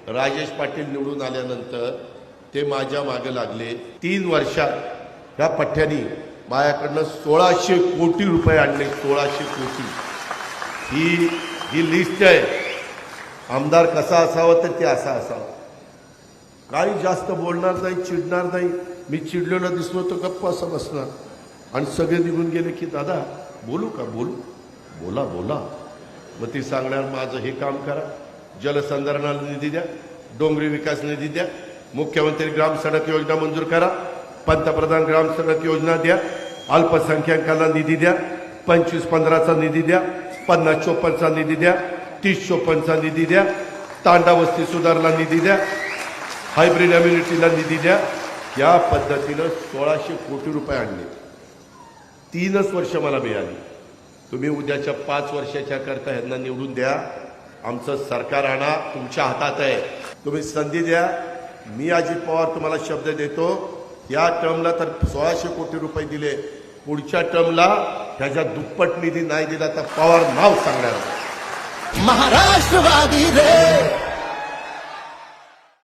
राजेश पाटील निवडून आल्यानंतर ते माझ्या मागे लागले. 3 वर्षात या पठ्ठ्यानी माझ्याकडनं 1600 कोटी रुपये आणले. 1600 कोटी ही लिस्ट आहे. आमदार कसा असावा तर ते असा असावा. काही जास्त बोलणार नाही, चिडणार नाही. मी चिडलेला दिसलो तर गप्प असं बसणार आणि सगळे निघून गेले की दादा बोलू का, बोला बोला. मग ती सांगणार माझं हे काम करा, जलसंधारणाला निधी द्या, डोंगरी विकास निधी द्या, मुख्यमंत्री ग्राम सडक योजना मंजूर करा, पंतप्रधान ग्राम सडक योजना द्या, अल्पसंख्याकांना निधी द्या, 25-15चा निधी द्या, 50-54चा निधी द्या, 30-54चा निधी द्या, तांडा वस्ती सुधारला निधी द्या, हायब्रिड इम्युनिटीला निधी द्या. या पद्धतीनं 1600 कोटी रुपये आणले. 3च वर्ष मला मिळाली. तुम्ही उद्याच्या 5 वर्षाच्या करता यांना निवडून द्या. आमचं सरकार आणा, तुमच्या हातात आहे. तुम्ही संधी द्या. मी अजित पवार तुम्हाला शब्द देतो, या टर्मला तर 1600 कोटी रुपये दिले, पुढच्या टर्मला त्याच्या दुप्पट निधी नाही दिला तर पवार नाव सांगणार. महाराष्ट्रवादी रे.